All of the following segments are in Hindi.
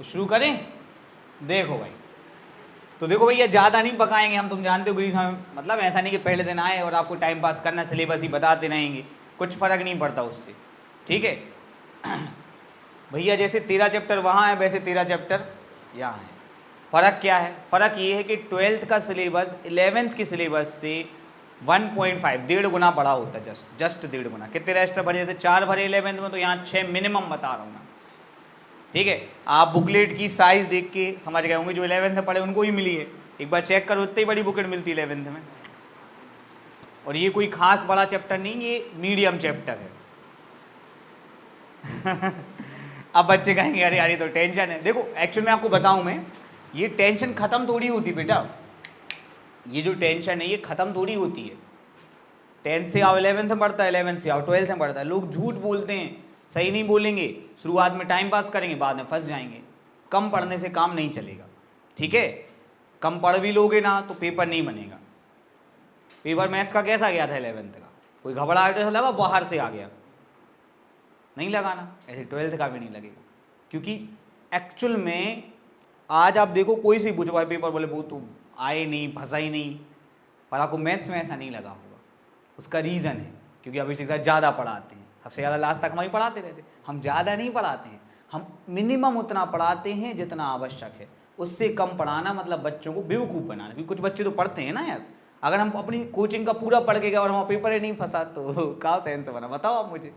तो शुरू करें। देखो भाई, तो देखो भैया ज़्यादा नहीं पकाएंगे हम, तुम जानते हो ग्रीस हमें, मतलब ऐसा नहीं कि पहले दिन आए और आपको टाइम पास करना, सिलेबस ही बताते रहेंगे, कुछ फ़र्क नहीं पड़ता उससे। ठीक है भैया, जैसे 13 चैप्टर वहाँ है वैसे 13 चैप्टर यहाँ है। फ़र्क क्या है? फ़र्क ये है कि 12th का सिलेबस 11th के सिलेबस से 1.5 डेढ़ गुना बड़ा होता है, जस्ट डेढ़ गुना। कितने रजिस्टर भरे? जैसे 4 भरे 11th में, तो यहाँ 6 मिनिमम बता रहा हूँ मैं। ठीक है, आप बुकलेट की साइज देख के समझ गए होंगे, जो 11th में पढ़े उनको ही मिली है। एक बार चेक करो, इतनी बड़ी बुकलेट मिलती है 11th में। और ये कोई खास बड़ा चैप्टर नहीं, ये मीडियम चैप्टर है। अब बच्चे कहेंगे अरे यार ये तो टेंशन है। देखो एक्चुअली मैं आपको बताऊं, मैं ये टेंशन खत्म थोड़ी होती बेटा, ये जो टेंशन है ये खत्म थोड़ी होती है। 10th से आओ 11th में पढ़ता है, 11th से आओ 12th में पढ़ता है। लोग झूठ बोलते हैं, सही नहीं बोलेंगे, शुरुआत में टाइम पास करेंगे, बाद में फंस जाएंगे। कम पढ़ने से काम नहीं चलेगा। ठीक है, कम पढ़ भी लोगे ना तो पेपर नहीं बनेगा। पेपर मैथ्स का कैसा गया था 11th का? कोई घबराहट ऐसा लगा बाहर से आ गया? नहीं लगाना, ऐसे 12th का भी नहीं लगेगा। क्योंकि एक्चुअल में आज आप देखो, कोई सी पूछो पेपर, बोले वो तो आए नहीं, फंसा ही नहीं, पर आपको मैथ्स में ऐसा नहीं लगा होगा। उसका रीज़न है क्योंकि अभी से ज़्यादा पढ़ाते हैं, सबसे ज़्यादा लास्ट तक हम ही पढ़ाते रहते। हम ज़्यादा नहीं पढ़ाते हैं, हम मिनिमम उतना पढ़ाते हैं जितना आवश्यक है। उससे कम पढ़ाना मतलब बच्चों को बेवकूफ़ बनाना। क्योंकि कुछ बच्चे तो पढ़ते हैं ना यार, अगर हम अपनी कोचिंग का पूरा पढ़ के गए और हम पेपर ही नहीं फंसा तो कहाँ सेंस बना, बताओ आप मुझे।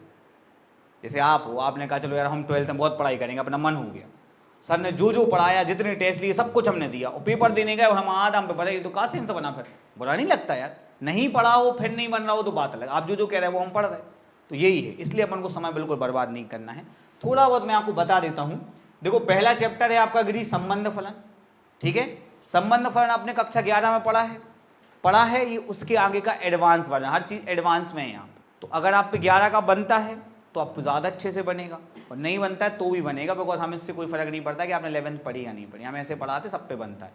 जैसे आप हो, आपने कहा चलो यार हम 12th में बहुत पढ़ाई करेंगे, अपना मन हो गया, सर ने जो जो पढ़ाया, जितने टेस्ट लिए, सब कुछ हमने दिया, और पेपर देने गए और हम आधा हम पे पढ़े, तो कहाँ सेंस बना? फिर बुरा नहीं लगता यार? नहीं पढ़ा हो फिर नहीं बन रहा हो तो बात अलग, आप जो जो कह रहे हैं वो हम पढ़ रहे हैं। तो यही है, इसलिए अपन को समय बिल्कुल बर्बाद नहीं करना है। थोड़ा बहुत मैं आपको बता देता हूँ। देखो पहला चैप्टर है आपका ग्रीस संबंध फलन। ठीक है, संबंध फलन आपने कक्षा 11 में पढ़ा है। ये उसके आगे का एडवांस वर्जन, हर चीज़ एडवांस में है यहाँ पे। तो अगर आप पे 11 का बनता है तो आपको ज़्यादा अच्छे से बनेगा, और नहीं बनता है तो भी बनेगा, बिकॉज हमें इससे कोई फर्क नहीं पड़ता कि आपने 11th पढ़ी या नहीं पढ़ी। हम ऐसे पढ़ाते, सब पे बनता है।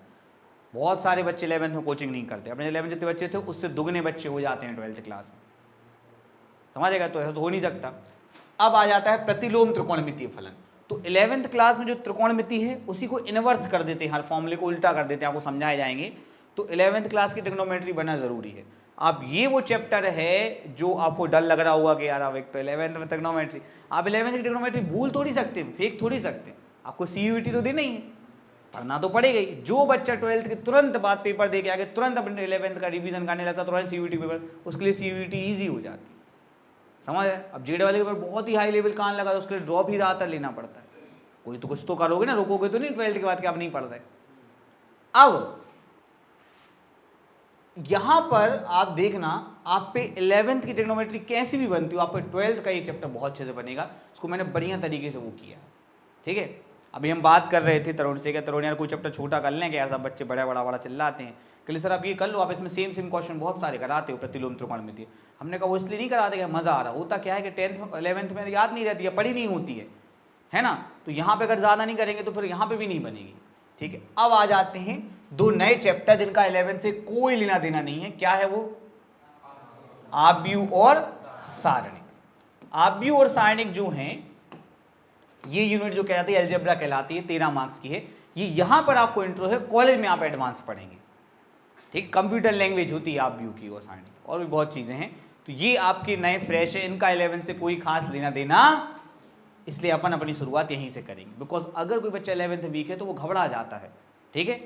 बहुत सारे बच्चे 11th में कोचिंग नहीं करते, अपने 11th जितने बच्चे थे उससे दुगने बच्चे हो जाते हैं 12th क्लास में, समझेगा? तो ऐसा तो हो नहीं सकता। अब आ जाता है प्रतिलोम त्रिकोणमितीय फलन। तो 11th क्लास में जो त्रिकोणमिति है उसी को इन्वर्स कर देते हैं, हर फॉर्मूले को उल्टा कर देते हैं, आपको समझाए जाएंगे। तो 11th क्लास की ट्रिग्नोमेट्री बनना जरूरी है। अब ये वो चैप्टर है जो आपको डर लग रहा होगा कि यार अब एक तो 11th में ट्रिग्नोमेट्री, आप 11th की ट्रिग्नोमेट्री भूल थोड़ी सकते हैं, फेक थोड़ी सकते हैं, आपको सीयूईटी तो देना ही है, पढ़ना तो पड़ेगा ही। जो बच्चा 12th के तुरंत बाद पेपर दे के आगे तुरंत अपने 11th का रिवीजन करने लगता, तुरंत सीयूईटी पेपर, उसके लिए सीयूईटी ईजी हो जाती है, समझ है? अब जेड वाले पेपर बहुत ही हाई लेवल कान लगा तो उसके लिए ड्रॉप ही ज़्यादातर लेना पड़ता है। कोई तो कुछ तो करोगे ना, रोकोगे तो नहीं 12th के बाद कि आप नहीं पढ़ रहे। अब यहां पर आप देखना, आप पे 11th की ट्रिग्नोमेट्री कैसी भी बनती हो, आप पे 12th का एक चैप्टर बहुत अच्छे से बनेगा। उसको मैंने बढ़िया तरीके से वो किया। ठीक है, अभी हम बात कर रहे थे तरुण से, क्या तरुण यार कोई चैप्टर छोटा कर लें, कि यार सब बच्चे बड़ा चिल्लाते हैं। कल सर आप ये कर लो, आप इसमें सेम क्वेश्चन बहुत सारे कराते हो प्रतिलोम त्रिकोणमिति। हमने कहा वो इसलिए नहीं कराते कि मज़ा आ रहा, होता क्या है कि 10th में 11th में याद नहीं रहती है, पढ़ी नहीं होती है ना? तो यहाँ पे अगर ज़्यादा नहीं करेंगे तो फिर यहाँ पे भी नहीं बनेगी। ठीक है, अब आ जाते हैं दो नए चैप्टर जिनका 11th से कोई लेना देना नहीं है। क्या है वो? आव्यूह और सारणिक। आव्यूह और सारणिक जो हैं, ये यूनिट जो कहलाती है अलजेब्रा कहलाती है, 13 मार्क्स की है। ये यहां पर आपको इंट्रो है, कॉलेज में आप एडवांस पढ़ेंगे। ठीक, कंप्यूटर लैंग्वेज होती है आव्यूह की और सारणिक की, और भी बहुत चीजें हैं। तो ये आपके नए फ्रेश है, इनका 11th से कोई खास लेना देना, इसलिए अपन अपनी शुरुआत यहीं से करेंगे। बिकॉज अगर कोई बच्चा 11th वीक है तो वो घबरा जाता है। ठीक है,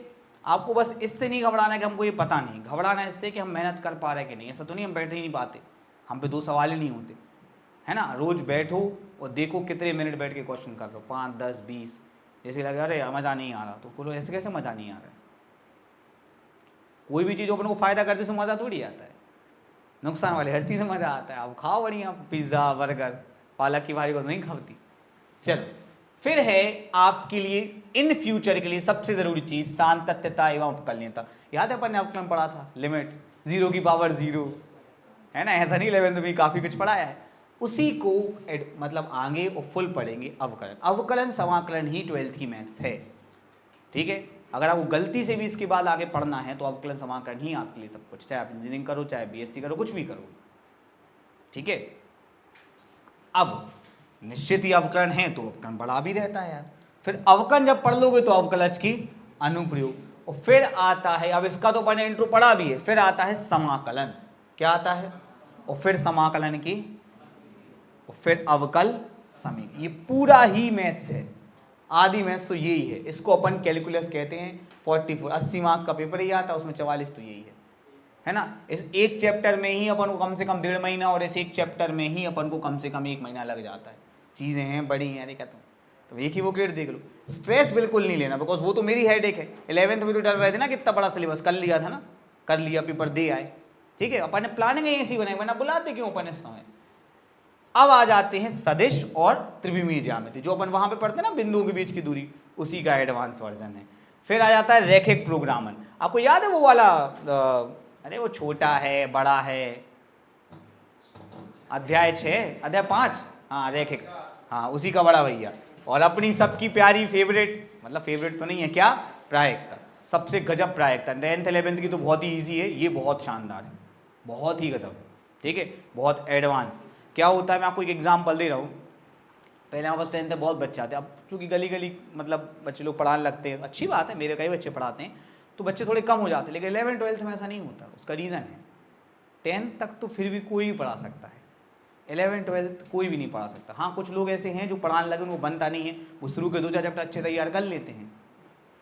आपको बस इससे नहीं घबराना है कि हमको ये पता नहीं, घबराना है इससे कि हम मेहनत कर पा रहे कि नहीं। ऐसा तो नहीं हम बैठ ही नहीं पाते, हम पे दो सवाल ही नहीं होते, है ना? रोज बैठो और देखो कितने मिनट बैठ के क्वेश्चन कर लो, 5, 10, 20। जैसे लगे अरे मज़ा नहीं आ रहा, तो बोलो ऐसे कैसे मज़ा नहीं आ रहा है? कोई भी चीज़ अपने को फ़ायदा करते से मज़ा थोड़ी आता है, नुकसान वाले हर चीज़ में मज़ा आता है। आप खाओ बढ़िया पिज़्ज़ा बर्गर, पालक की भारी को नहीं खाती। चलो, फिर है आपके लिए इन फ्यूचर के लिए सबसे ज़रूरी चीज़ सातत्यता एवं अवकलनीयता। याद है अपन ने अवकलन पढ़ा था, लिमिट 0 की पावर 0, है ना? ऐसा नहीं 11th में काफ़ी कुछ पढ़ाया है। उसी को मतलब आगे और फुल पढ़ेंगे। अवकलन, अवकलन समाकलन ही 12th की मैथ्स है। ठीक है, अगर आपको गलती से भी इसके बाद आगे पढ़ना है तो अवकलन समाकलन ही आपके लिए सब कुछ, चाहे आप इंजीनियरिंग करो, चाहे बीएससी करो, कुछ भी करो। ठीक है, अब निश्चित ही अवकलन है तो अवकलन बड़ा भी रहता है यार। फिर अवकलन जब पढ़ लोगे तो अवकलज की अनुप्रयोग, और फिर आता है, अब इसका तो अपन इंट्रो पढ़ा भी है, फिर आता है समाकलन। क्या आता है? और फिर समाकलन की, और फिर अवकल समीकरण। ये पूरा ही मैथ्स है, आदि मैथ्स तो यही है। इसको अपन कैलकुलस कहते हैं। 44 80 मार्क का पेपर ही आता है, उसमें 44 तो यही है ना। इस एक चैप्टर में ही अपन को कम से कम 1.5 महीना, और इस एक चैप्टर में ही अपन को कम से कम 1 महीना लग जाता है। चीज़ें हैं बड़ी हैं, देखा तो एक ही वो क्लियर देख लो। स्ट्रेस बिल्कुल नहीं लेना, बिकॉज वो तो मेरी हेडेक है। 11th में तो डर रहे थे ना, कितना बड़ा सिलेबस कर लिया था ना, कर लिया, पेपर दे आए, ठीक है। अपन ने प्लानिंग ऐसी बनाई, वरना बुलाते क्यों अपन इस समय। अब आ जाते हैं सदिश और त्रिविमीय ज्यामिति, जो अपन वहां पे पढ़ते हैं ना, बिंदुओं के बीच की दूरी, उसी का एडवांस वर्जन है। फिर आ जाता है रैखिक प्रोग्रामन। आपको याद है वो वाला अरे वो छोटा है बड़ा है, अध्याय 6 अध्याय 5, हाँ रैखिक, हाँ उसी का बड़ा भैया। और अपनी सबकी प्यारी फेवरेट, मतलब फेवरेट तो नहीं है क्या, प्रायिकता। सबसे गजब प्रायिकता 10th 11th की तो बहुत ही ईजी है, ये बहुत शानदार है, बहुत ही गजब, ठीक है, बहुत एडवांस। क्या होता है, मैं आपको एक एग्जाम्पल दे रहा हूँ। पहले हमारे पास 10th में बहुत बच्चे आते हैं, अब चूँकि गली गली मतलब बच्चे लोग पढ़ाने लगते हैं, अच्छी बात है, मेरे कई बच्चे पढ़ाते हैं, तो बच्चे थोड़े कम हो जाते हैं। लेकिन 11th 12th में ऐसा नहीं होता, उसका रीज़न है 10th तक तो फिर भी कोई भी पढ़ा सकता है, 11th 12th कोई भी नहीं पढ़ा सकता। हाँ कुछ लोग ऐसे हैं जो पढ़ाने लगे उनको बनता नहीं है, वो शुरू के 2-4 चैप्टर अच्छे तैयार कर लेते हैं,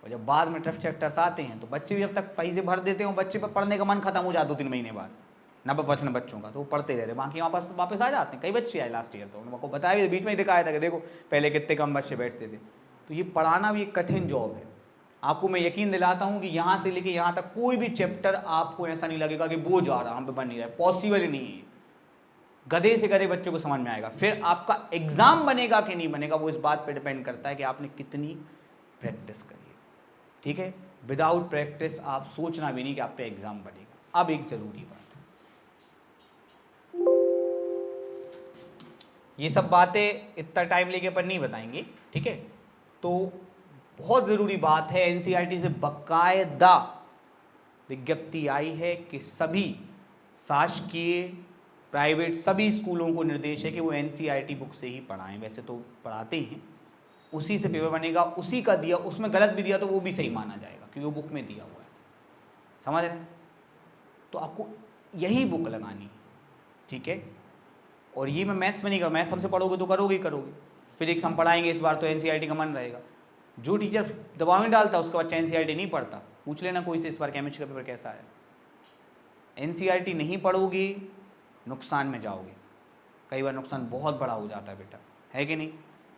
और जब बाद में टफ चैप्टर्स आते हैं तो बच्चे भी जब तक पैसे भर देते हैं, बच्चे पर पढ़ने का मन खत्म हो जाता 2-3 महीने बाद, 90% बच्चों का, तो वो पढ़ते रहते, बाकी वापस आ जाते हैं। कई बच्चे आए लास्ट ईयर, तो उनको बताया बीच में ही दिखाया था कि देखो पहले कितने कम बच्चे बैठते थे। तो ये पढ़ाना भी एक कठिन जॉब है। आपको मैं यकीन दिलाता हूँ कि यहाँ से लेके यहाँ तक कोई भी चैप्टर आपको ऐसा नहीं लगेगा कि बोझ आ रहा, हम पे बन नहीं रहा है, पॉसिबल ही नहीं है। गधे से गधे बच्चों को समझ में आएगा। फिर आपका एग्जाम बनेगा कि नहीं बनेगा, वो इस बात पे डिपेंड करता है कि आपने कितनी प्रैक्टिस करी है, ठीक है। विदाउट प्रैक्टिस आप सोचना भी नहीं कि आप पे एग्जाम बनेगा। अब एक जरूरी बात, ये सब बातें इतना टाइम लेके अपन नहीं बताएंगे, ठीक है। तो बहुत ज़रूरी बात है, एनसीईआरटी से बकायदा विज्ञप्ति आई है कि सभी शासकीय प्राइवेट सभी स्कूलों को निर्देश है कि वो एनसीईआरटी बुक से ही पढ़ाएं। वैसे तो पढ़ाते ही हैं, उसी से पेपर बनेगा, उसी का दिया, उसमें गलत भी दिया तो वो भी सही माना जाएगा क्योंकि वो बुक में दिया हुआ है, समझ रहे हैं। तो आपको यही बुक लगानी है, ठीक है। और ये मैं मैथ्स में नहीं करूँ, मैथ्स हमसे पढ़ोगे तो करोगे ही करोगे। फिजिक्स हम पढ़ाएंगे इस बार तो एनसीईआरटी का मन रहेगा। जो टीचर दबाव में डालता है उसका बच्चा एनसीईआरटी नहीं पढ़ता। पूछ लेना कोई से इस बार केमिस्ट्री का पेपर कैसा है। एनसीईआरटी नहीं पढ़ोगे नुकसान में जाओगे, कई बार नुकसान बहुत बड़ा हो जाता है बेटा, है कि नहीं।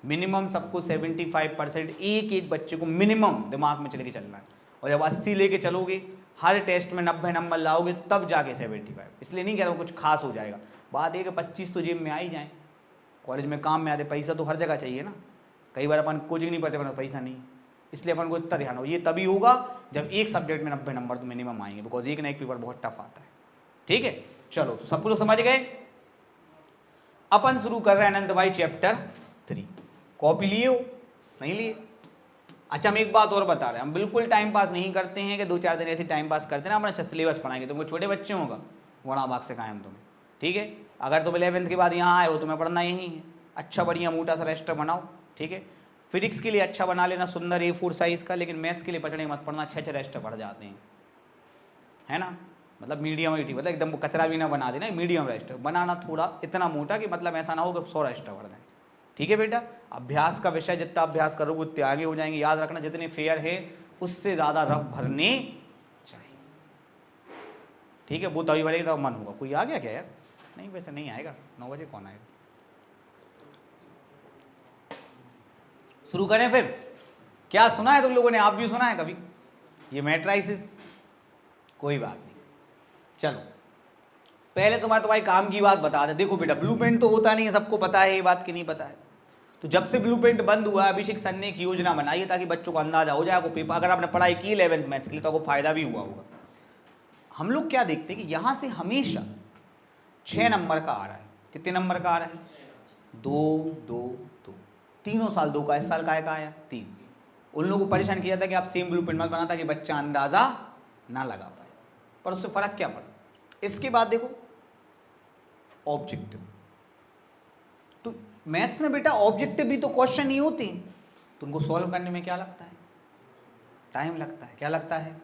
मिनिमम सबको 75% एक बच्चे को मिनिमम दिमाग में चले के चलना है, और जब 80 लेके चलोगे, हर टेस्ट में 90 नंबर लाओगे, तब जाके 75। इसलिए नहीं कह रहा हूँ कुछ खास हो जाएगा, बात है कि 25 तो जेब में आ ही जाए, कॉलेज में काम में आते, पैसा तो हर जगह चाहिए ना। कई बार अपन कोचिंग नहीं पढ़ते, अपन पैसा नहीं, इसलिए अपन को इतना ध्यान हो। ये तभी होगा जब एक सब्जेक्ट में 90 नंबर तो मिनिमम आएंगे, बिकॉज एक ना एक पेपर बहुत टफ आता है, ठीक है। चलो सब कुछ समझ गए। अपन शुरू कर रहे हैं अनंत भाई चैप्टर 3। कॉपी लिए हो, नहीं लिए? अच्छा हम एक बात और बता रहे हैं, हम बिल्कुल टाइम पास नहीं करते हैं कि 2-4 दिन ऐसे टाइम पास करते हैं ना, अपना अच्छा सिलेबस पढ़ाएंगे। तुमको छोटे बच्चे होगा वड़ा भाग से कायम तुम्हें, ठीक है। अगर तुम 11th के बाद यहाँ आए हो, तुम्हें पढ़ना यही है। अच्छा बढ़िया मोटा सा रेस्टर बनाओ, ठीक है। फिजिक्स के लिए अच्छा बना लेना सुंदर A4 साइज़ का, लेकिन मैथ्स के लिए पचड़े मत पढ़ना, 6 रेस्टर पड़ जाते हैं, है ना। मतलब मीडियम मतलब एकदम कचरा भी ना बना देना, मीडियम रेस्टर बनाना, थोड़ा इतना मोटा कि मतलब ऐसा ना हो कि 100 रेस्टर भर दें, ठीक है बेटा। अभ्यास का विषय जितना अभ्यास करोगे उतने आगे हो जाएंगे। याद रखना जितने फेयर है उससे ज़्यादा रफ भरने चाहिए, ठीक है। वो तभी भरेगा तब मन होगा। कोई आ गया क्या यार? नहीं वैसे नहीं आएगा, 9 बजे कौन आएगा। शुरू करें फिर। क्या सुना है तुम लोगों ने? आप भी सुना है कभी ये मैट्राइसिस? कोई बात नहीं, चलो पहले तुम्हारे काम की बात बता दे। देखो बेटा ब्लूप्रिंट तो होता नहीं है, सबको पता है ये बात कि नहीं पता है। तो जब से ब्लूप्रिंट बंद हुआ है, अभिषेक सर ने एक योजना बनाई है ताकि बच्चों को अंदाजा हो जाए को पेपर, अगर आपने पढ़ाई की 11th मैथ्स के लिए तो आपको फायदा भी हुआ होगा। हम लोग क्या देखते हैं कि यहाँ से हमेशा 6 नंबर का आ रहा है। कितने नंबर का आ रहा है? 2 2 2। तीनों साल 2 का, इस साल का आया 3। उन लोगों को परेशान किया था कि आप सेम ब्लूप्रिंट मत बनाता कि बच्चा अंदाजा ना लगा पाए, पर उससे फर्क क्या पड़ा। इसके बाद देखो ऑब्जेक्टिव, तो मैथ्स में बेटा ऑब्जेक्टिव भी तो क्वेश्चन ही होते हैं। तो उनको सॉल्व करने में क्या लगता है, टाइम लगता है। क्या लगता है?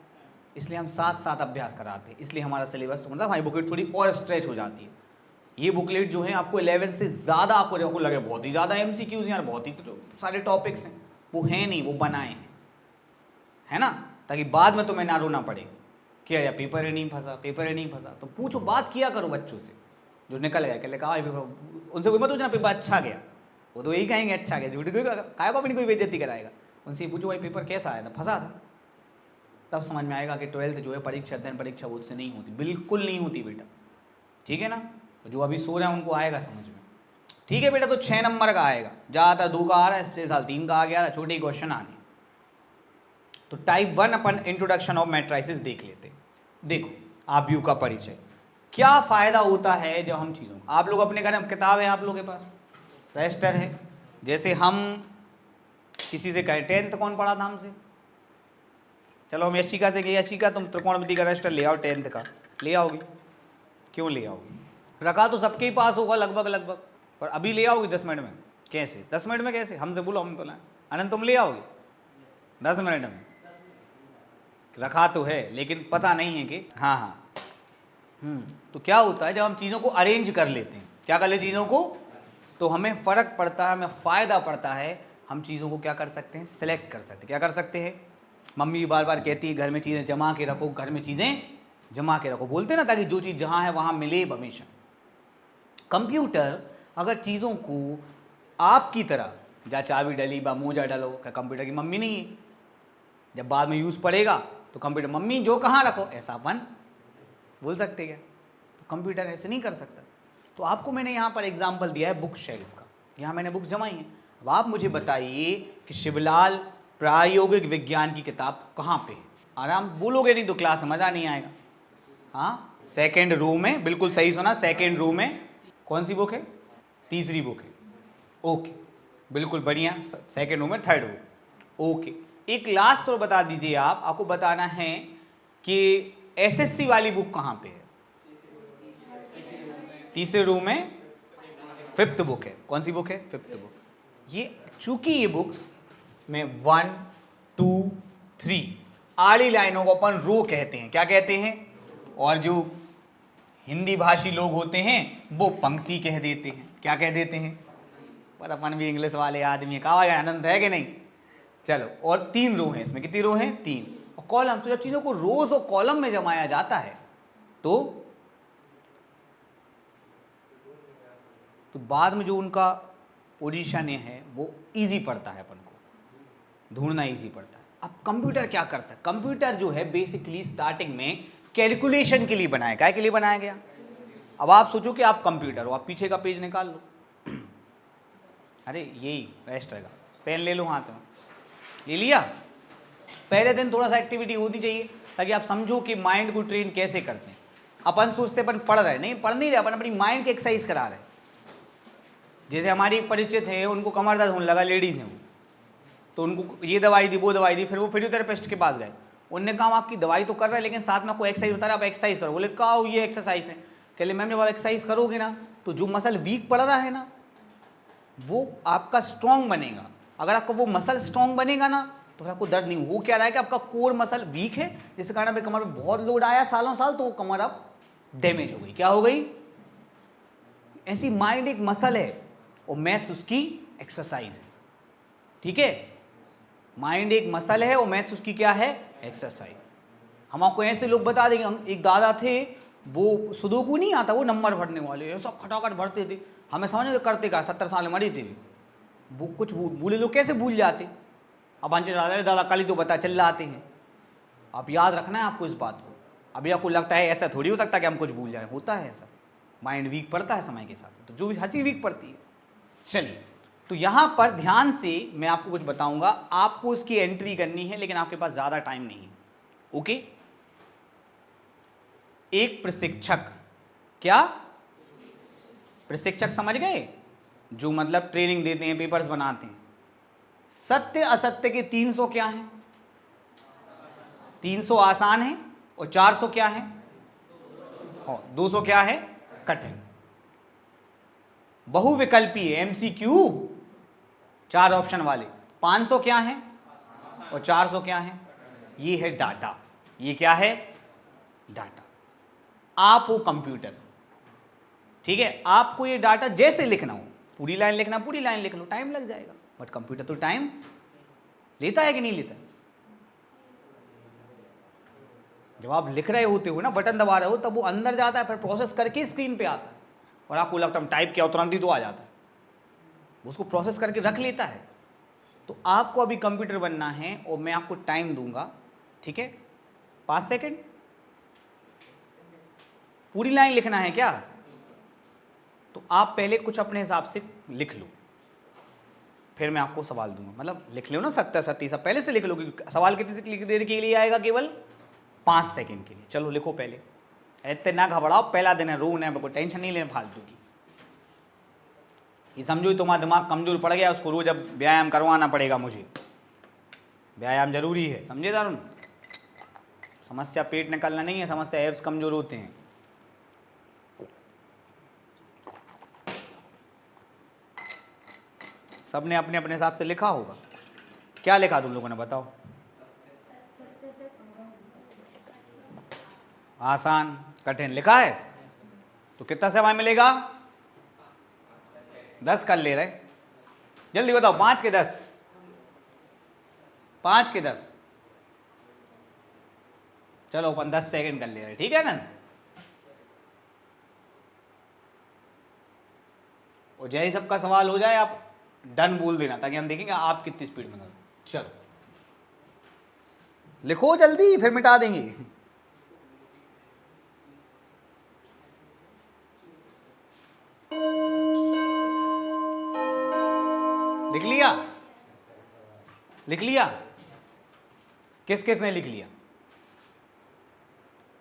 इसलिए हम साथ साथ अभ्यास कराते हैं, इसलिए हमारा सिलेबस तो मतलब हमारी बुकलेट थोड़ी और स्ट्रेच हो जाती है। ये बुकलेट जो है आपको 11 से ज़्यादा आपको लगे बहुत ही ज़्यादा MCQs यार, बहुत ही तो सारे टॉपिक्स हैं, वो हैं नहीं, वो बनाए हैं, है ना, ताकि बाद में तुम्हें ना रोना पड़े कि यार पेपर ही नहीं फंसा, पेपर ही नहीं फंसा। तो पूछो, बात किया करो बच्चों से जो निकल गया, कह कहा पेपर, उनसे कोई मत पूछना पेपर अच्छा गया, वो तो यही कहेंगे अच्छा गया, झूठ काय को अपनी कोई बेइज्जती कराएगा। उनसे पूछो भाई पेपर कैसा आया था, फंसा था, तब समझ में आएगा कि 12th जो है परीक्षा अध्ययन परीक्षा वो उससे नहीं होती, बिल्कुल नहीं होती बेटा, ठीक है ना। जो अभी सो रहे हैं उनको आएगा समझ में, ठीक है बेटा। तो 6 नंबर का आएगा, ज़्यादातर 2 का आ रहा है, पिछले साल 3 का आ गया था, छोटे क्वेश्चन आने। तो type 1 upon introduction of matrices देख लेते। देखो आव्यूह का परिचय, क्या फ़ायदा होता है जब हम चीज़ों, आप लोग अपने घर में किताब है, आप लोगों के पास रजिस्टर है, जैसे हम किसी से कहें 10th कौन पढ़ा था हमसे, चलो हम यशिका से कहिए, यशिका तुम त्रिकोणमिति का रजिस्टर ले आओ 10th का, ले आओगी? क्यों ले आओगी? रखा तो सबके ही पास होगा लगभग, पर अभी ले आओगी 10 मिनट में? कैसे 10 मिनट में कैसे, हमसे बोलो, हम तो लाए। आनंद तुम ले आओगे 10 मिनट में? रखा तो है लेकिन पता नहीं है कि हाँ। तो क्या होता है जब हम चीज़ों को अरेंज कर लेते हैं, क्या कर ले चीज़ों को, तो हमें फ़र्क पड़ता है, हमें फ़ायदा पड़ता है, हम चीज़ों को क्या कर सकते हैं, सेलेक्ट कर सकते हैं। क्या कर सकते हैं? मम्मी बार बार कहती है घर में चीज़ें जमा के रखो, घर में चीज़ें जमा के रखो, बोलते ना, ताकि जो चीज़ जहाँ है वहाँ मिले हमेशा। कंप्यूटर अगर चीज़ों को आपकी तरह जा चाबी डली बा मोजा डालो, क्या कंप्यूटर की मम्मी नहीं है? जब बाद में यूज़ पड़ेगा तो कंप्यूटर मम्मी जो कहाँ रखो, ऐसा अपन बोल सकते क्या? तो कंप्यूटर ऐसे नहीं कर सकता। तो आपको मैंने यहाँ पर एग्जाम्पल दिया है बुक शेल्फ का, यहाँ मैंने बुक्स जमाई हैं। अब आप मुझे बताइए कि शिवलाल प्रायोगिक विज्ञान की किताब कहाँ पे है? आराम बोलोगे नहीं तो क्लास में मज़ा नहीं आएगा। हाँ, सेकेंड रो में, बिल्कुल सही सुना, सेकेंड रो में। कौन सी बुक है? तीसरी बुक है, ओके, बिल्कुल बढ़िया, सेकेंड रो में, थर्ड रो, ओके। एक लास्ट तो बता दीजिए, आपको बताना है कि SSC वाली बुक कहाँ पे है? तीसरे रो में, फिफ्थ बुक है। कौन सी बुक है? Fifth book. ये चूंकि ये बुक्स में 1 2 3 आड़ी लाइनों को अपन रो कहते हैं, क्या कहते हैं? और जो हिंदी भाषी लोग होते हैं वो पंक्ति कह देते हैं, क्या कह देते हैं? पर अपन भी इंग्लिश वाले आदमी, कहा आनंद है कि नहीं? चलो, और 3 रो हैं इसमें, कितनी रो हैं? 3। और कॉलम, तो जब चीज़ों को रोज और कॉलम में जमाया जाता है तो बाद में जो उनका पोजीशन है वो इजी पड़ता है, अपन को ढूंढना इजी पड़ता है। अब कंप्यूटर क्या करता है? कंप्यूटर जो है बेसिकली स्टार्टिंग में कैलकुलेशन के लिए बनाया, क्या के लिए बनाया गया? अब आप सोचो कि आप कंप्यूटर हो, आप पीछे का पेज निकाल लो, अरे यही रजिस्टर का पेन ले लो हाथ में, ले लिया। पहले दिन थोड़ा सा एक्टिविटी होनी चाहिए ताकि आप समझो कि माइंड को ट्रेन कैसे करते हैं। अपन सोचते अपन पढ़ रहे, नहीं पढ़ नहीं रहे, अपन अपनी माइंड की एक्सरसाइज करा रहे। जैसे हमारी परिचित है, उनको कमर दर्द होने लगा, लेडीज़ हैं वो, तो उनको ये दवाई दी वो दवाई दी, फिर वो फिजियोथेरेपिस्ट के पास गए, उनने कहा आपकी दवाई तो कर रहा है लेकिन साथ में आपको एक्सरसाइज बता रहा है, आप एक्सरसाइज करो। बोले कहा ये एक्सरसाइज है? कह ले मैम जब आप एक्सरसाइज करोगे ना तो जो मसल वीक पड़ रहा है ना वो आपका स्ट्रॉन्ग बनेगा। अगर आपका वो मसल स्ट्रॉन्ग बनेगा ना तो फिर आपको दर्द नहीं। वो क्या रहा है कि आपका कोर मसल वीक है, जिसके कारण आपकी कमर में बहुत लोड आया सालों साल, तो वो कमर अब डैमेज हो गई। क्या हो गई? ऐसी माइंड एक मसल है और मैथ्स उसकी एक्सरसाइज है, ठीक है? माइंड एक मसल है और मैथ्स उसकी क्या है? एक्सरसाइज। हम आपको ऐसे लोग बता देंगे, हम एक दादा थे, वो सुडोकू नहीं आता, वो नंबर भरने वाले ऐसा खटाखट भरते थे, हमें समझ करते का 70 साल मरी थे वो, कुछ भूले लोग कैसे भूल जाते। अब अंचे दादा कल ही तो बता चल जाते हैं। आप याद रखना है आपको इस बात को। अभी आपको लगता है ऐसा थोड़ी हो सकता कि हम कुछ भूल जाए, होता है ऐसा, माइंड वीक पड़ता है समय के साथ, तो जो भी हर चीज़ वीक पड़ती है। चलिए, तो यहाँ पर ध्यान से मैं आपको कुछ बताऊंगा, आपको इसकी एंट्री करनी है लेकिन आपके पास ज़्यादा टाइम नहीं है, ओके? एक प्रशिक्षक, क्या प्रशिक्षक समझ गए? जो मतलब ट्रेनिंग देते हैं, पेपर्स बनाते हैं। सत्य असत्य के 300 क्या हैं? 300 आसान है और 400 क्या है? और 200 क्या है? कठिन। बहुविकल्पी है, MCQ 4 ऑप्शन वाले, 500 क्या है और 400 क्या है? ये है डाटा। ये क्या है? डाटा। आप हो कंप्यूटर, ठीक है, आपको ये डाटा जैसे लिखना हो, पूरी लाइन लिखना, पूरी लाइन लिख लो, टाइम लग जाएगा, बट कंप्यूटर तो टाइम लेता है कि नहीं लेता? जब आप लिख रहे होते हो ना, बटन दबा रहे हो, तब वो अंदर जाता है, फिर प्रोसेस करके स्क्रीन पे आता है, और आपको लगता है टाइप किया तुरंत ही तो आ जाता है, उसको प्रोसेस करके रख लेता है। तो आपको अभी कंप्यूटर बनना है और मैं आपको टाइम दूंगा, ठीक है, 5 सेकेंड। पूरी लाइन लिखना है क्या? तो आप पहले कुछ अपने हिसाब से लिख लो, फिर मैं आपको सवाल दूंगा। मतलब लिख लो ना 70 सब पहले से लिख लो, क्योंकि सवाल कितनी देर के लिए आएगा? केवल 5 सेकेंड के लिए। चलो लिखो पहले, इतने ना घबराओ, पहला दिन है, रो है, कोई टेंशन नहीं लेना फालतू की। ये समझो तुम्हारा दिमाग कमजोर पड़ गया, उसको रोज अब व्यायाम करवाना पड़ेगा मुझे। व्यायाम जरूरी है, समझे दारुण? समस्या पेट निकलना नहीं है, समस्या एब्स कमजोर होते हैं। सबने अपने अपने हिसाब से लिखा होगा। क्या लिखा तुम लोगों ने, बताओ? आसान कठिन लिखा है, तो कितना समय मिलेगा? 10 कर ले रहे, जल्दी बताओ। 5 के 10, 5 के 10, चलो अपन 10 सेकेंड कर ले रहे, ठीक है ना? और जय ही सबका सवाल हो जाए, आप डन बोल देना, ताकि हम देखेंगे आप कितनी स्पीड में कर। चलो लिखो जल्दी, फिर मिटा देंगे। लिख लिया? लिख लिया? किस किस ने लिख लिया?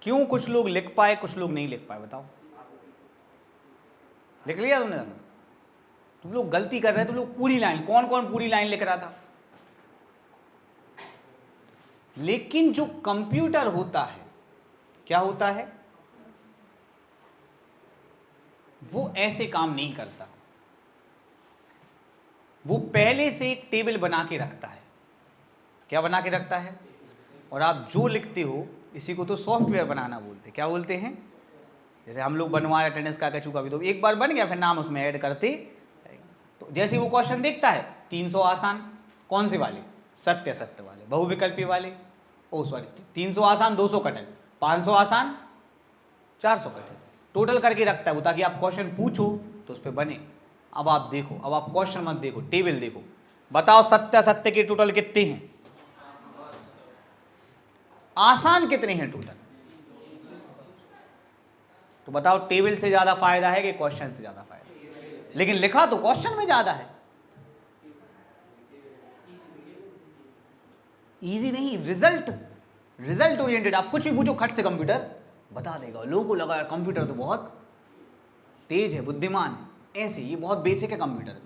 क्यों कुछ लोग लिख पाए, कुछ लोग नहीं लिख पाए, बताओ? लिख लिया तुमने? तुम लोग गलती कर रहे हैं, तुम लोग पूरी लाइन, कौन कौन पूरी लाइन लिख रहा था? लेकिन जो कंप्यूटर होता है, क्या होता है? वो ऐसे काम नहीं करता। वो पहले से एक टेबल बना के रखता है। क्या बना के रखता है? और आप जो लिखते हो, इसी को तो सॉफ्टवेयर बनाना बोलते हैं। क्या बोलते हैं? जैसे हम लोग बनवा रहे अटेंडेंस का चूका भी, तो एक बार बन गया, फिर नाम उसमें ऐड करते। तो जैसे वो क्वेश्चन देखता है, 300 आसान, कौन से वाले? सत्य सत्य वाले, बहुविकल्पी वाले, ओ सॉरी 300 आसान, 200 कठिन, 500 आसान, 400 कठिन, टोटल करके रखता है वो, ताकि आप क्वेश्चन पूछो तो उस पर बने। अब आप देखो, अब आप क्वेश्चन मत देखो, टेबल देखो, बताओ सत्य सत्य के टोटल कितने हैं? आसान कितने हैं टोटल? तो बताओ टेबल से ज्यादा फायदा है कि क्वेश्चन से ज्यादा फायदा? लेकिन लिखा तो क्वेश्चन में ज्यादा है। इजी नहीं, रिजल्ट, रिजल्ट ओरिएंटेड। आप कुछ भी पूछो खट से कंप्यूटर बता देगा। लोगों को लगा कंप्यूटर तो बहुत तेज है, बुद्धिमान है, ऐसे ये बहुत बेसिक है कंप्यूटर।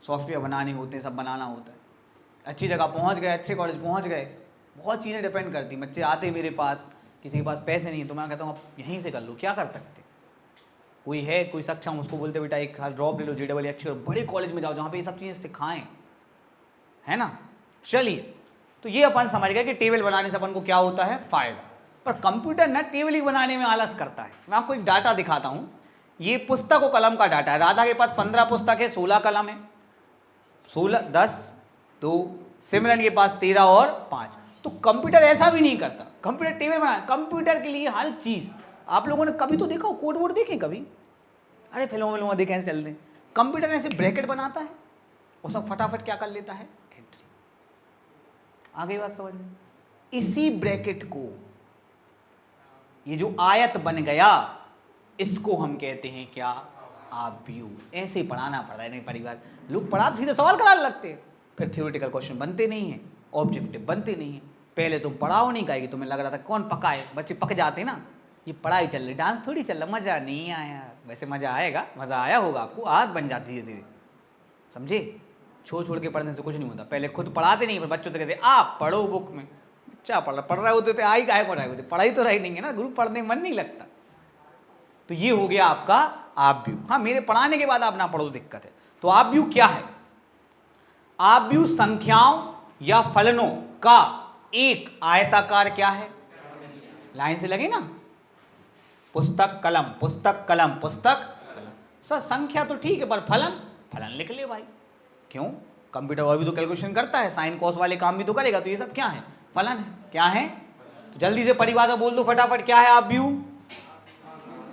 सॉफ्टवेयर बनाने होते हैं, सब बनाना होता है। अच्छी जगह पहुंच गए, अच्छे कॉलेज पहुंच गए, बहुत चीज़ें डिपेंड करती। बच्चे आते मेरे पास, किसी के पास पैसे नहीं है, तो मैं कहता हूँ आप यहीं से कर लो, क्या कर सकते? कोई है, कोई सक्षम, उसको बोलते बेटा एक साल ड्रॉप ले लो, JEE अच्छे बड़े कॉलेज में जाओ जहाँ पे ये सब चीज़ें सिखाएं, है ना? चलिए, तो ये अपन समझ गए कि टेबल बनाने से अपन को क्या होता है, फायदा। पर कंप्यूटर ना टेबल ही बनाने में आलस करता है। मैं आपको एक डाटा दिखाता हूँ। ये पुस्तक और कलम का डाटा है। राधा के पास 15 पुस्तक है, 16 कलम है, 16 10 2, सिमरन के पास 13 और 5। तो कंप्यूटर ऐसा भी नहीं करता। कंप्यूटर टेबल बना, कंप्यूटर के लिए हर चीज। आप लोगों ने कभी तो देखा, कोड वोड देखे कभी? अरे फिल्मों में देखे ऐसे चल रहे। कंप्यूटर ऐसे ब्रैकेट बनाता है और सब फटाफट क्या कर लेता है, एंट्री। आ गई बात समझ में? इसी ब्रैकेट को, ये जो आयत बन गया, इसको हम कहते हैं क्या, आव्यूह। ऐसे पढ़ाना पड़ता है। नहीं परिवार लोग पढ़ा सीधे सवाल कराने लगते हैं, फिर थ्योरेटिकल क्वेश्चन बनते नहीं हैं, ऑब्जेक्टिव बनते नहीं हैं। पहले तुम पढ़ाओ नहीं, कहेगी तुम्हें लग रहा था कौन पकाए, बच्चे पक जाते ना, ये पढ़ाई चल रही, डांस थोड़ी चल रहा, मज़ा नहीं आया। वैसे मज़ा आएगा, मज़ा आया होगा आपको, आदत बन जाती है धीरे धीरे, समझे? छोड़ छोड़ के पढ़ने से कुछ नहीं होता। पहले खुद पढ़ाते नहीं, पर बच्चों से कहते आप पढ़ो बुक में। बच्चा पढ़ रहे होते थे, आई काहे को रहे होते, पढ़ाई तो रही नहीं है ना, ग्रुप पढ़ने में मन नहीं लगता। तो ये हो गया आपका आव्यूह। हाँ, मेरे पढ़ाने के बाद आप ना पढ़ो तो दिक्कत है। तो आव्यूह क्या है? आव्यूह संख्याओं या फलनों का एक आयताकार क्या है? लाइन से लगे ना, पुस्तक कलम पुस्तक कलम पुस्तक कलम। सर संख्या तो ठीक है पर फलन, फलन लिख ले भाई। क्यों? कंप्यूटर और भी तो कैलकुलेशन करता है, साइन कॉस वाले काम भी तो करेगा, तो ये सब क्या है? फलन है। क्या है? तो जल्दी से परिभाषा बोल दो फटाफट, क्या है आव्यूह?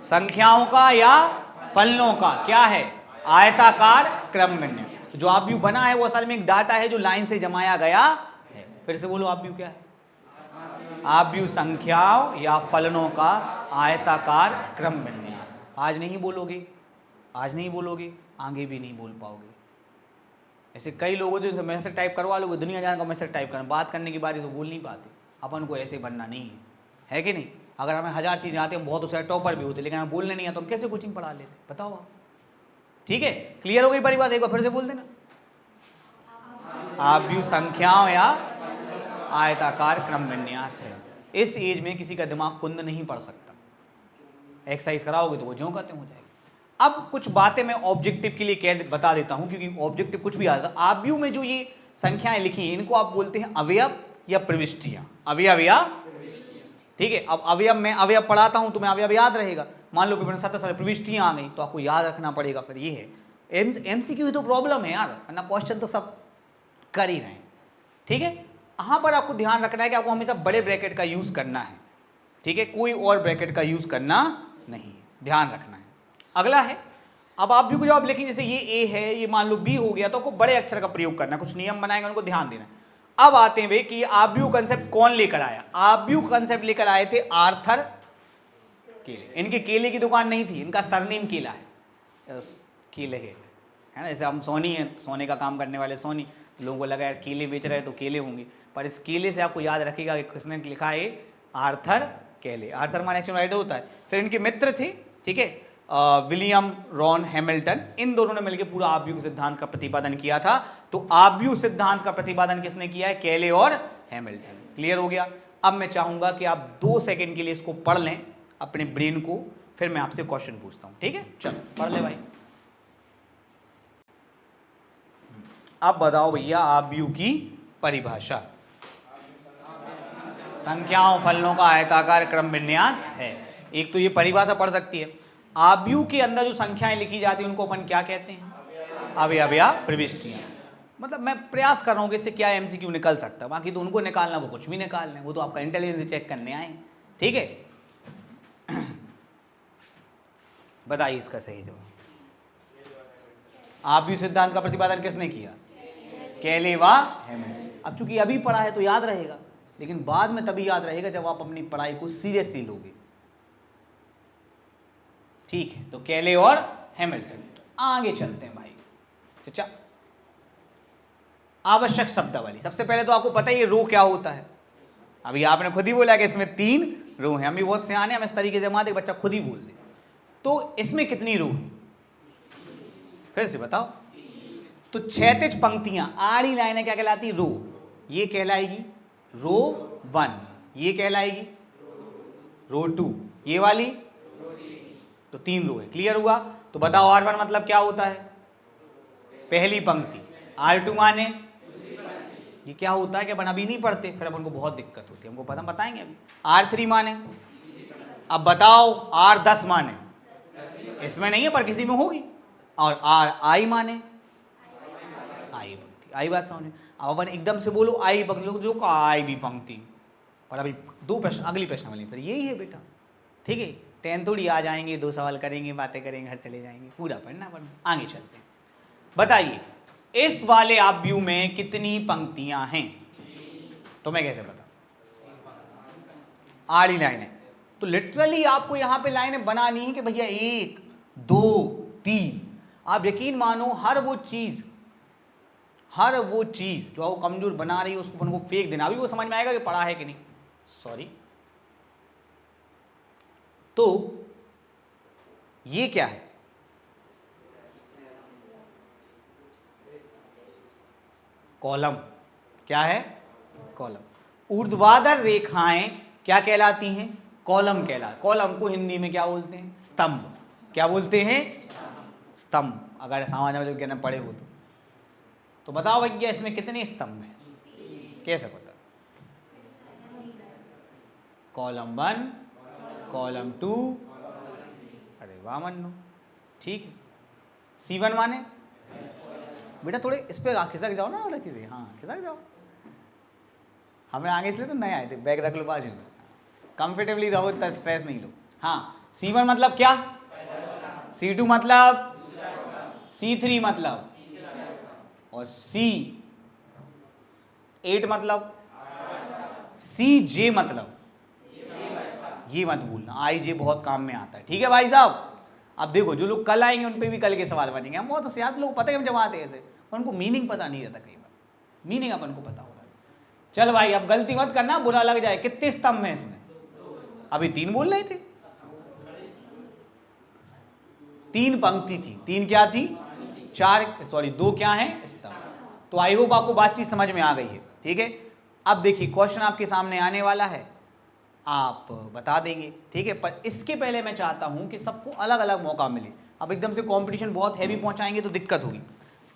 संख्याओं का या फलनों का क्या है? आयताकार क्रमबद्ध। तो जो आव्यूह बना है वो असल में एक डाटा है जो लाइन से जमाया गया है। फिर से बोलो, आव्यूह क्या है? आव्यूह संख्याओं या फलनों का आयताकार क्रमबद्ध। आज नहीं बोलोगे, आज नहीं बोलोगे, आगे भी नहीं बोल पाओगे। ऐसे कई लोगों जो मैसेज टाइप करवा लोगे, दुनिया जान का मैसेज टाइप करना, बात करने की बारी तो बोल नहीं पाते। अपन को ऐसे बनना नहीं है कि नहीं? अगर हमें 1000 चीज़ें आती हैं, बहुत उसे टॉपर भी होते, लेकिन हमें बोलने नहीं आता, तो हम कैसे कोचिंग पढ़ा लेते? बताओ आप। ठीक है, क्लियर हो गई परिभाषा? एक बार फिर से बोल देना, आव्यूह संख्याओं या आयताकार क्रम विन्यास है। इस एज में किसी का दिमाग कुंद नहीं पड़ सकता, एक्सरसाइज कराओगे तो वो ज्यों करते हो जाएगा। अब कुछ बातें मैं ऑब्जेक्टिव के लिए कह बता देता हूं, क्योंकि ऑब्जेक्टिव कुछ भी आता है। आव्यूह में जो ये संख्याएं लिखी हैं इनको आप बोलते हैं अवयव या प्रविष्टियां। अवयव या, ठीक है। अब अवयव में अवयव पढ़ाता हूं तो मैं अवयव याद रहेगा। मान लो पेपर में 7 प्रविष्टियां आ गई तो आपको याद रखना पड़ेगा। फिर ये है एमसीक्यू तो प्रॉब्लम है यार, वरना क्वेश्चन तो सब कर ही रहे हैं। ठीक है, यहाँ पर आपको ध्यान रखना है कि आपको हमेशा बड़े ब्रैकेट का यूज करना है। ठीक है, कोई और ब्रैकेट का यूज करना नहीं है, ध्यान रखना है। अगला है, अब आप भी जवाब लिखेंगे, जैसे ये ए है, ये मान लो बी हो गया, तो आपको बड़े अक्षर का प्रयोग करना है। कुछ नियम बनाएंगे, उनको ध्यान देना है। अब आते हैं वे कि आव्यूह कंसेप्ट कौन लेकर आया। आव्यूह कंसेप्ट लेकर आए थे आर्थर केले। इनके केले की दुकान नहीं थी, इनका सरनेम केला है, केले है ना। जैसे हम सोनी है, सोने का काम करने वाले सोनी, लोगों को लगा यार केले बेच रहे हैं तो केले होंगे, पर इस केले से आपको याद रखिएगा कि किसने लिखा है, आर्थर केले। आर्थर माने एक्चुअल राइटर होता है। फिर इनके मित्र थे, ठीक है, विलियम रॉन हैमिल्टन। इन दोनों ने मिलकर पूरा आव्यूह सिद्धांत का प्रतिपादन किया था। तो आव्यूह सिद्धांत का प्रतिपादन किसने किया है? केले और हैमिल्टन। क्लियर हो गया? अब मैं चाहूंगा कि आप 2 सेकंड के लिए इसको पढ़ लें अपने ब्रेन को, फिर मैं आपसे क्वेश्चन पूछता हूं। ठीक है, चलो पढ़ ले भाई। अब बताओ भैया, आव्यूह की परिभाषा। संख्याओं फलनों का आयताकार क्रम विन्यास है। एक तो ये परिभाषा पढ़ सकती है। आव्यूह के अंदर जो संख्याएं लिखी जाती हैं उनको अपन क्या कहते हैं? अवयव या प्रविष्टियां। मतलब मैं प्रयास कर रहा हूं कि इससे क्या एमसीक्यू निकल सकता है, बाकी तो उनको निकालना, वो कुछ भी निकाल लें, वो तो आपका इंटेलिजेंस चेक करने आए। ठीक है, बताइए इसका सही जवाब। आव्यूह सिद्धांत का प्रतिपादन किसने किया? केले व हैमिल्टन। अब चूंकि अभी पढ़ा है तो याद रहेगा, लेकिन बाद में तभी याद रहेगा जब आप अपनी पढ़ाई को सीरियसली लोगे। ठीक है, तो केले और हैमिल्टन। आगे चलते हैं भाई। अच्छा, आवश्यक शब्दावली। सबसे पहले तो आपको पता ही है रो क्या होता है। अभी आपने खुद ही बोला कि इसमें 3 रो हैं। हम भी बहुत सियाने, हम इस तरीके से माते बच्चा खुद ही बोल दे। तो इसमें कितनी रो है? फिर से बताओ। तो क्षैतिज पंक्तियां, आड़ी लाइनें क्या कहलाती? रो। ये कहलाएगी रो 1, ये कहलाएगी रो 2, ये वाली तो 3 रो है। क्लियर हुआ? तो बताओ R1 मतलब क्या होता है? पहली पंक्ति। R2 माने ये क्या होता है कि अपन अभी नहीं पढ़ते, फिर अपन को बहुत दिक्कत होती है, हमको पता, बताएंगे अभी। R3 माने, अब बताओ R10 माने, इसमें नहीं है पर किसी में होगी। और I माने, आई पंक्ति। आई बात समझ? अब अपन एकदम से बोलो आई पंक्ति, लोग जो आई भी पंक्ति, पर अभी 2 प्रश्न, अगली प्रश्न वाली फिर यही है बेटा। ठीक है, 10 थोड़ी आ जाएंगे, 2 सवाल करेंगे, बातें करेंगे, घर चले जाएंगे, पूरा पढ़ना पड़ना। आगे चलते हैं। बताइए इस वाले आव्यूह में कितनी पंक्तियां हैं? तो मैं कैसे बता? आड़ी लाइनें। तो लिटरली आपको यहां पे लाइनें बनानी है कि भैया 1 2 3। आप यकीन मानो हर वो चीज जो आपको कमजोर बना रही है उसको अपन को फेंक देना। अभी वो समझ में आएगा कि पढ़ा है कि नहीं। सॉरी, तो ये क्या है? कॉलम। क्या है? कॉलम। ऊर्ध्वाधर रेखाएं क्या कहलाती हैं? कॉलम कहलाती। कॉलम को हिंदी में क्या बोलते हैं? स्तंभ। क्या बोलते हैं? स्तंभ। अगर सामान्य विज्ञान में पढ़े हो तो। तो बताओ भैया इसमें कितने स्तंभ हैं? कैसे पता? कॉलम 1, कॉलम 2, अरे वाह मन्नू, ठीक है। C1 माने बेटा थोड़े इस पे खिसक जाओ ना, और किसी, हाँ खिसक जाओ। हमें आगे इसलिए तो नए आए थे, बैग रख लो बाजू में, कंफर्टेबली रहो, इतना स्ट्रेस नहीं लो। हाँ, C1 मतलब क्या, C2 मतलब, C3 मतलब, और C8 मतलब, CJ मतलब, ये मत भूलना, IJ बहुत काम में आता है, ठीक है भाई साहब। अब देखो जो लोग कल आएंगे उन पे भी कल के सवाल बनेंगे। हम बहुत होशियार लोग, पता है हम जमाते ऐसे, पर उनको मीनिंग पता नहीं रहता, कई बार मीनिंग अपन को पता होगा। चल भाई अब गलती मत करना, बुरा लग जाए। कितने स्तंभ हैं इसमें? अभी 3 बोल रहे थे, 3 पंक्ति थी, 3 क्या थी, 4 सॉरी 2 क्या है स्तंभ। तो आई होप आपको बातचीत समझ में आ गई है, ठीक है। अब देखिए क्वेश्चन आपके सामने आने वाला है, आप बता देंगे, ठीक है। पर इसके पहले मैं चाहता हूं कि सबको अलग अलग मौका मिले। अब एकदम से कंपटीशन बहुत हैवी पहुंचाएंगे तो दिक्कत होगी।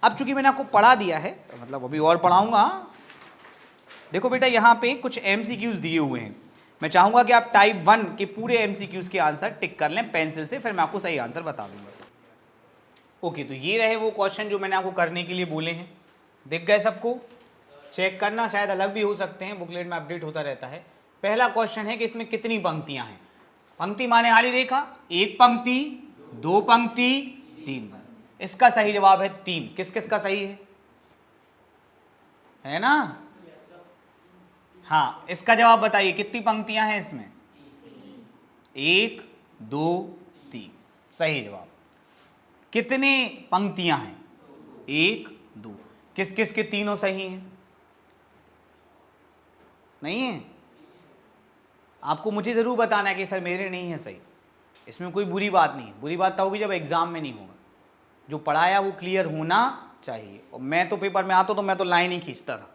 अब चूंकि मैंने आपको पढ़ा दिया है, मतलब अभी और पढ़ाऊंगा। देखो बेटा यहाँ पे कुछ MCQs दिए हुए हैं, मैं चाहूंगा कि आप टाइप 1 के पूरे MCQs के आंसर टिक कर लें पेंसिल से, फिर मैं आपको सही आंसर बता दूंगा। ओके, तो ये रहे वो क्वेश्चन जो मैंने आपको करने के लिए बोले हैं। दिख गए सबको? चेक करना, शायद अलग भी हो सकते हैं, बुकलेट में अपडेट होता रहता है। पहला क्वेश्चन है कि इसमें कितनी पंक्तियां हैं। पंक्ति माने आड़ी रेखा, 1 पंक्ति, 2 पंक्ति, 3 पंक्ति। इसका सही जवाब है 3। किस किस का सही है ना? हाँ, इसका जवाब बताइए, कितनी पंक्तियां हैं इसमें? 1, 2, 3, सही जवाब। कितने पंक्तियां हैं? 1, 2। किस किस के तीनों सही हैं? नहीं है? आपको मुझे जरूर बताना है कि सर मेरे नहीं है सही। इसमें कोई बुरी बात नहीं है, बुरी बात तो होगी जब एग्जाम में नहीं होगा। जो पढ़ाया वो क्लियर होना चाहिए। और मैं तो पेपर में आता तो मैं तो लाइन ही खींचता था।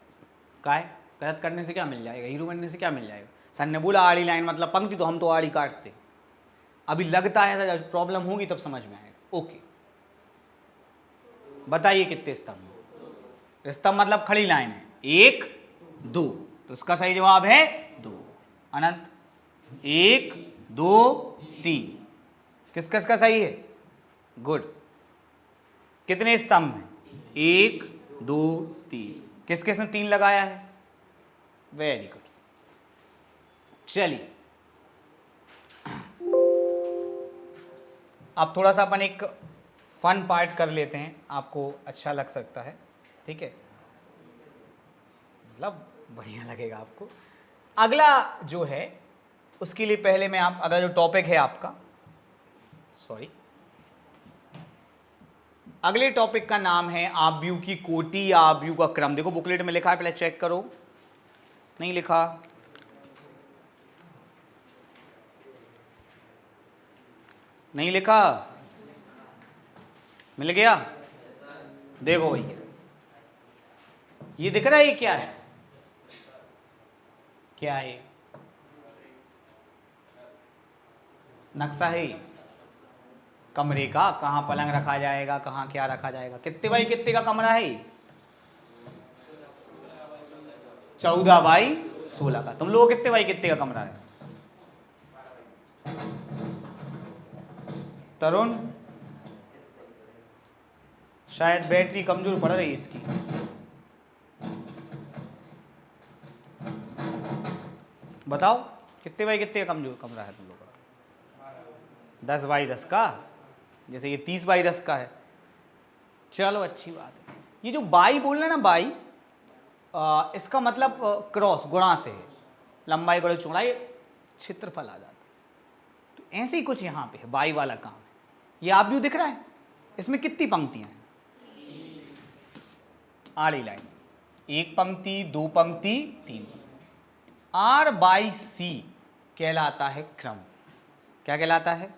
काहे? गलत करने से क्या मिल जाएगा, हीरो बनने से क्या मिल जाएगा। सर ने बोला आड़ी लाइन मतलब पंक्ति, तो हम तो आड़ी काटते। अभी लगता है जब प्रॉब्लम होगी तब समझ में आएगा। ओके, बताइए कितने स्तंभ? स्तंभ मतलब खड़ी लाइन है, 1, 2, तो इसका सही जवाब है 2। अनंत 1, 2, 3, किस किस का सही है? गुड। कितने स्तंभ हैं? 1, 2, 3, किस किस ने 3 लगाया है? Very good. चलिए अब थोड़ा सा अपन एक फन पार्ट कर लेते हैं, आपको अच्छा लग सकता है, ठीक है, मतलब बढ़िया लगेगा आपको। अगला जो है उसके लिए पहले मैं आप, अगर जो टॉपिक है आपका, सॉरी, अगले टॉपिक का नाम है आव्यूह की कोटि या आव्यूह का क्रम। देखो बुकलेट में लिखा है, पहले चेक करो। नहीं लिखा? नहीं लिखा? मिल गया? देखो भैया, ये दिख रहा है, ये क्या है? क्या है? नक्शा है कमरे का, कहाँ पलंग रखा जाएगा, कहाँ क्या रखा जाएगा। कितने बाई कितने का कमरा है? 14 बाई 16 का। तुम लोगों कितने बाई कितने का कमरा है? तरुण, शायद बैटरी कमजोर पड़ रही है इसकी। बताओ कितने बाई कितने का कमजोर कमरा है तुम लोगों का? 10 बाई 10 का, जैसे ये 30 बाई 10 का है। चलो अच्छी बात है। ये जो बाई बोल रहे ना, बाई, इसका मतलब क्रॉस, गुणा से है। लंबाई गुणा चौड़ाई, क्षेत्रफल आ जाता है। तो ऐसे ही कुछ यहाँ पे है, बाई वाला काम है। ये आव्यूह दिख रहा है, इसमें कितनी पंक्तियां हैं? आड़ी लाइन, 1 पंक्ति, 2 पंक्ति, 3। R बाई C कहलाता है क्रम। क्या कहलाता है?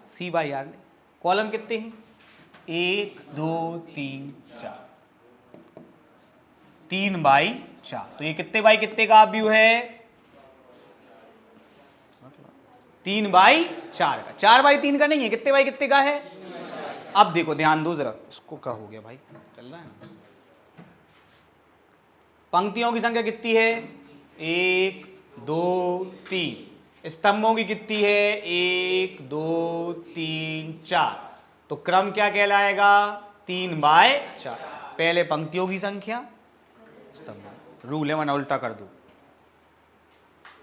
C by R। कॉलम कितने हैं? 1, 2, 3, 4, 3 बाई 4। तो ये कितने बाई कितने का आव्यूह है? 3 बाई 4 का। 4 बाई 3 का नहीं है, कितने बाई कितने का है? अब देखो ध्यान दो जरा, इसको क्या हो गया भाई, चल रहा है ना? पंक्तियों की संख्या कितनी है? 1 2 3। स्तंभों की कितनी है? 1 2 3 4। तो क्रम क्या कहलाएगा? 3/4। पहले पंक्तियों की संख्या, स्तंभ। रूल है, मैंने उल्टा कर दो।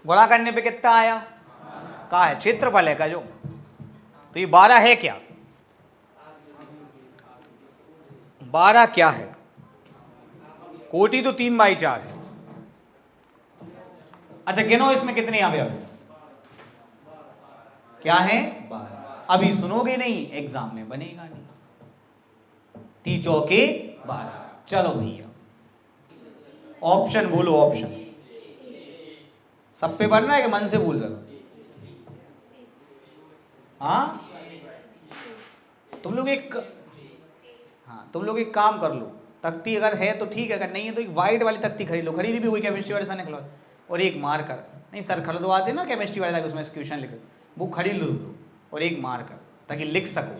गुणा करने पे कितना आया? कहा है? क्षेत्रफल है का जो। तो ये 12 है क्या? 12 क्या है? कोटि तो 3/4 है। अच्छा गिनो इसमें कितने अवयव हैं? क्या है? 12। अभी सुनोगे नहीं, एग्जाम में बनेगा नहीं। 3 चौके 12। चलो भैया ऑप्शन बोलो, ऑप्शन। सब पे बनना है कि मन से बोल रहे हो? हाँ तुम लोग एक हाँ तुम लोग एक काम कर लो, तख्ती अगर है तो ठीक है, अगर नहीं है तो एक वाइट वाली तख्ती खरीद लो। खरीदी भी हुई केमिस्ट्री वाले सामने खिलवा, और एक मार्कर, नहीं सर खरीदवाते ना केमिस्ट्री वाले, उसमें क्वेश्चन लिख वो खरीद लो, और एक मार्कर, ताकि लिख सको।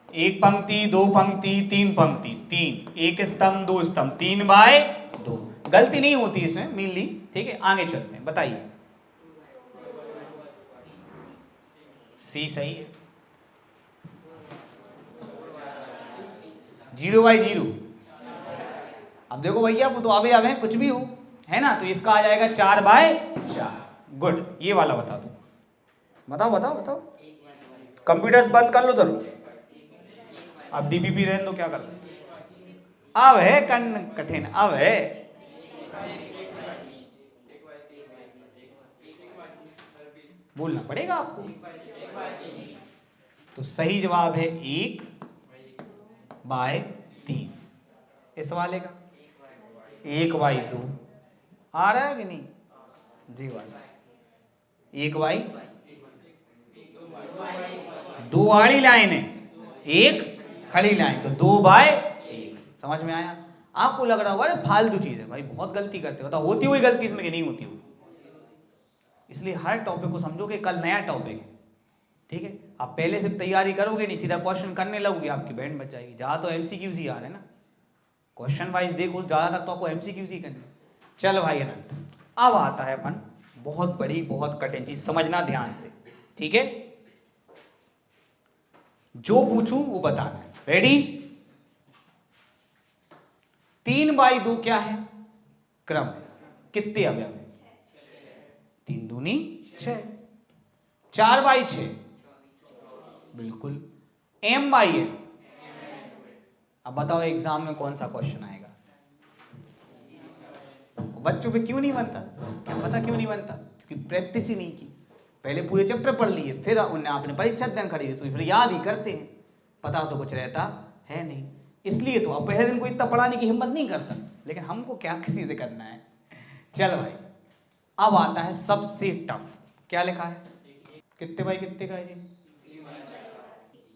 एक पंक्ति, दो पंक्ति, तीन पंक्ति, तीन, एक स्तंभ, दो स्तंभ, 3/2। गलती नहीं होती इसमें मेनली। ठीक है आगे चलते हैं, बताइए। सी सही है। 0/0। अब देखो भैया वो तो अवयव है, कुछ भी हो, है ना, तो इसका आ जाएगा 4/4। गुड, ये वाला बता दो। बताओ बताओ बताओ। कंप्यूटर्स बंद कर लो जरूर। अब डीपीपी रहने दो, क्या कर सकते। अब है कठिन, अब है। बोलना पड़ेगा आपको। तो सही जवाब है 1/3 इस वाले का। 1/2 आ रहा है कि नहीं? जी वाला 1/2 वाली लाइन है, एक खड़ी लाइन, तो 2/1। समझ में आया? आपको लग रहा होगा अरे फालतू चीज है भाई, बहुत गलती करते हो, तो होती हुई गलती इसमें कि नहीं होती हुई। इसलिए हर टॉपिक को समझो कि कल नया टॉपिक है। ठीक है, आप पहले से तैयारी करोगे नहीं, सीधा क्वेश्चन करने लगोगे, आपकी बैंड बच जाएगी। जहाँ तो MCQs ही आ रहे हैं ना, क्वेश्चन वाइज देखो, ज़्यादातर तो आपको MCQs ही करनी। चलो भाई अनंत, अब आता है अपन बहुत बड़ी बहुत कठिन चीज, समझना ध्यान से। ठीक है, जो पूछूं वो बताना है। रेडी? 3/2 क्या है? क्रम। कितने अवयव है? 3 दूनी 6। 4/6 बिल्कुल। M/N। अब बताओ एग्जाम में कौन सा क्वेश्चन आएगा? बच्चों पे क्यों नहीं बनता? क्या पता क्यों नहीं बनता? क्योंकि प्रैक्टिस ही नहीं की। पहले पूरे चैप्टर पढ़ लिए, फिर उन्हें आपने परीक्षा दिन खरीदी, तो फिर याद ही करते हैं, पता तो कुछ रहता है नहीं। इसलिए तो अब पहले दिन को इतना पढ़ाने की हिम्मत नहीं करता, लेकिन हमको क्या किसी से करना है। चल भाई, अब आता है सबसे टफ। क्या लिखा है? कितने बाई कितने का है जी?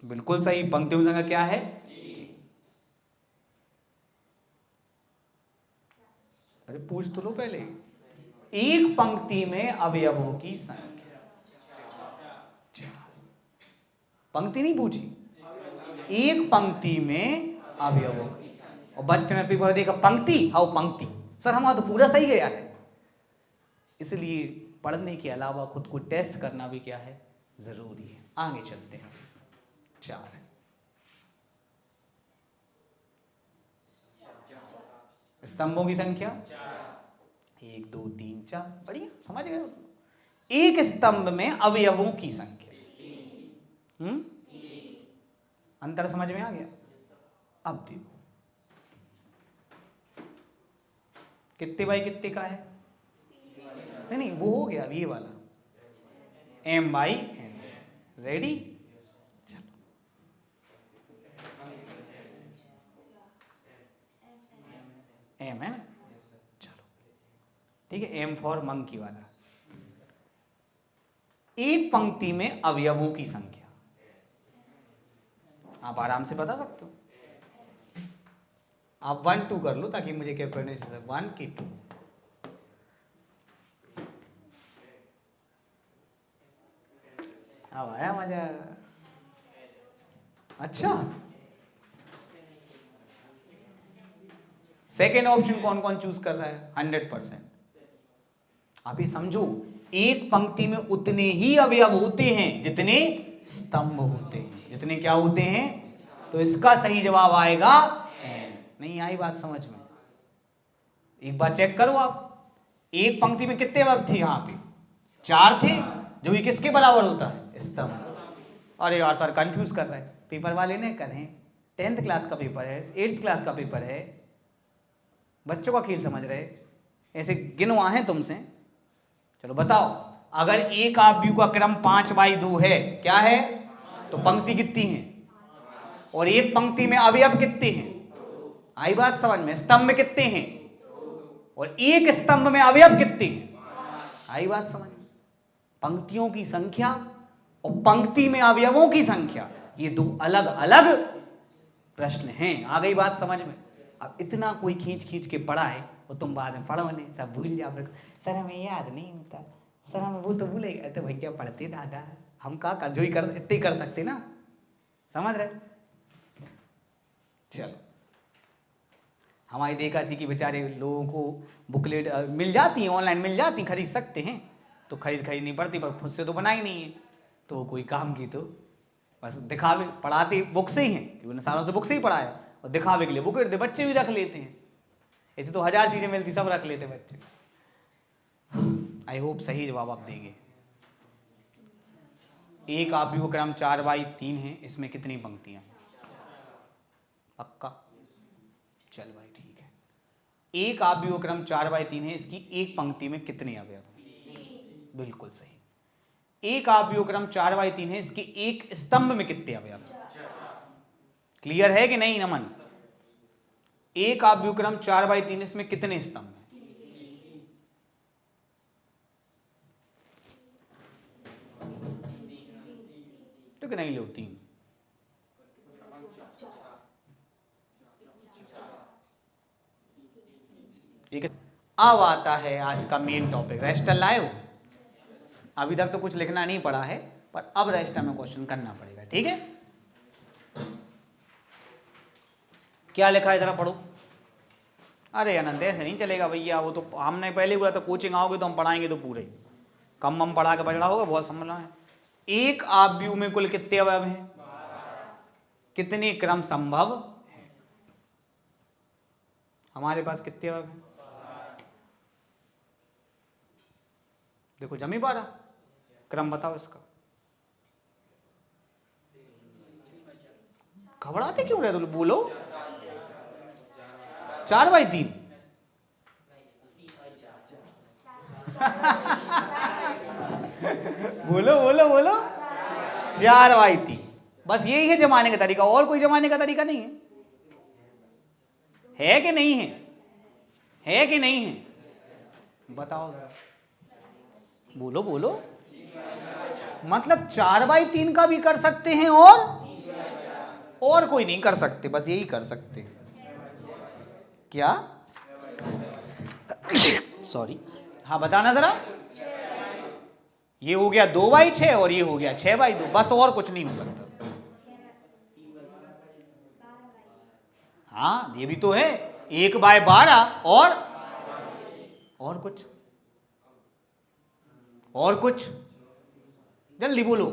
बिल्कुल सही। पंक्तियों की संख्या क्या है? अरे पूछ तो लो पहले। एक पंक्ति में अवयवों की संख्या। पंक्ति नहीं पूछी, एक पंक्ति में अवयवों की संख्या। और बच्चे ने पेपर देखा पंक्ति, हाँ पंक्ति, सर हमारा तो पूरा सही गया है। इसलिए पढ़ने के अलावा खुद को टेस्ट करना भी क्या है? जरूरी है। आगे चलते हैं। 4 स्तंभों की संख्या 1 2 3 4। बढ़िया, समझ गए हो? एक स्तंभ में अवयवों की संख्या। अंतर समझ में आ गया? अब देखो कितने बाई कितने का है? नहीं नहीं वो हो गया, अब ये वाला M/N। रेडी? चलो M है ना, चलो ठीक है, M फॉर मंकी वाला। एक पंक्ति में अवयवों की संख्या आप आराम से बता सकते हो। आप 1 2 कर लो ताकि मुझे क्या करने से 1 की 2। अब आया मजा। अच्छा सेकेंड ऑप्शन कौन कौन चूज कर रहा है? 100%। आप ये समझो, एक पंक्ति में उतने ही अवयव होते हैं जितने स्तंभ होते हैं। जितने क्या होते हैं? तो इसका सही जवाब आएगा n। नहीं आई बात समझ में? एक बार चेक करो आप, एक पंक्ति में कितने अवयव थे? यहाँ पे 4 थे, जो ये किसके बराबर होता है? स्तंभ। अरे यार सर कंफ्यूज कर रहे हैं, पेपर वाले ने करें, 10th क्लास का पेपर है, 8th क्लास का पेपर है, बच्चों का खेल समझ रहे, ऐसे गिनवा है तुमसे। चलो बताओ, अगर एक आव्यूह का क्रम 5/2 है, क्या है? तो पंक्ति कितनी है? और एक पंक्ति में अवयव कितने हैं? आई बात समझ में? स्तंभ कितने हैं? और एक स्तंभ में अवयव कितने हैं? आई बात समझ में? पंक्तियों की संख्या और पंक्ति में अवयवों की संख्या, ये दो अलग अलग प्रश्न हैं। आ गई बात समझ में? अब इतना कोई खींच खींच के पढ़ा है और तुम बाद में पढ़ो नहीं, सब भूल जाओ। सर हमें याद नहीं होता, सर हम वो तो भूलेगा। तो भैया पढ़ते दादा, हम का कर जो ही कर इतने कर सकते ना, समझ रहे? चलो, हमारी देखा सी कि बेचारे लोगों को बुकलेट मिल जाती हैं, ऑनलाइन मिल जाती, खरीद सकते हैं, तो खरीदनी पड़ती, पर खुद से तो बनाई नहीं है, तो कोई काम की तो बस दिखावे, पढ़ाते बुक से ही हैं, क्योंकि सालों से बुक से ही पढ़ाया, और दिखावे के लिए बुक दे, बच्चे भी रख लेते हैं। ऐसे तो 1000 चीजें मिलती, सब रख लेते बच्चे। आई होप सही जवाब आप देंगे। एक आव्यूह क्रम 4/3 है, इसमें कितनी पंक्तियां? पक्का? चल भाई ठीक है। एक आव्यूह क्रम 4/3 है, इसकी एक पंक्ति में कितने अवयव? बिल्कुल सही। एक आव्यूह क्रम 4/3 है, इसके एक स्तंभ में कितने अवयव? क्लियर है कि नहीं नमन? एक आव्यूह क्रम 4/3, इसमें कितने स्तंभ हैं? तो कि नहीं लो 3। अब आता है आज का मेन टॉपिक। रजिस्टर लाए हो? अभी तक तो कुछ लिखना नहीं पड़ा है, पर अब रजिस्टर में क्वेश्चन करना पड़ेगा, ठीक है? क्या लिखा है जरा पढ़ो। अरे आनंद ऐसे नहीं चलेगा भैया, वो तो हमने पहले बोला था कोचिंग आओगे तो हम पढ़ाएंगे तो पूरे, कम पढ़ा के पढ़ा होगा, बहुत समझना है। एक आव्यूह में कुल कितने अवयव हैं? कितने क्रम संभव है? हमारे पास कितने अवयव हैं? देखो जमी 12। क्रम बताओ इसका। घबराते क्यों रहे तुम? बोलो। 4/3। बोलो बोलो बोलो। 4/3। बस यही है जमाने का तरीका, और कोई जमाने का तरीका नहीं है कि नहीं है? है कि नहीं है? बताओ, बोलो बोलो। मतलब 4/3 का भी कर सकते हैं और कोई नहीं कर सकते, बस यही कर सकते। क्या? सॉरी, हाँ बताना जरा। ये हो गया 2/6 और ये हो गया 6/2, बस और कुछ नहीं हो सकता। हाँ ये भी तो है, 1/12 और कुछ जल्दी बोलो।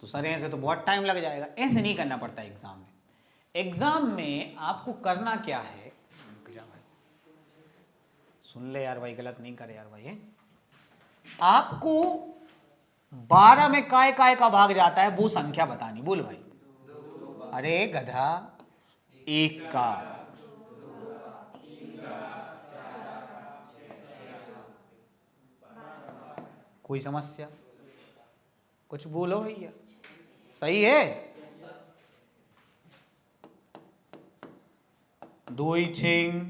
तो सर ऐसे तो बहुत टाइम लग जाएगा, ऐसे नहीं करना पड़ता एग्जाम में। एग्जाम में आपको करना क्या है, सुन ले यार भाई, गलत नहीं करे यार भाई। आपको 12 में काय का भाग जाता है वो संख्या बतानी। बोल भाई। अरे गधा, 1 का। कोई समस्या? कुछ बोलो भैया, सही है? 2 ही 6,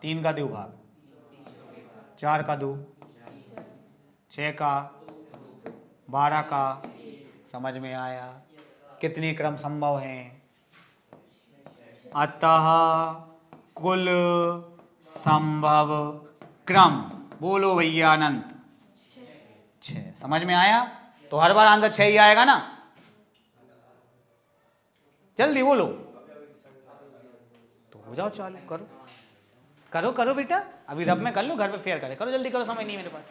3 का 2 भाग, 4 का 2, 6 का, 12 का। समझ में आया? कितने क्रम संभव हैं? अतः कुल संभव क्रम, बोलो भैया अनंत, 6। समझ में आया? तो हर बार आंसर 6 ही आएगा ना? जल्दी बोलो। तो हो जाओ चालू, करो करो करो बेटा, अभी रब में कर लो, घर पे फेयर करे, करो जल्दी करो, समय नहीं है मेरे पास।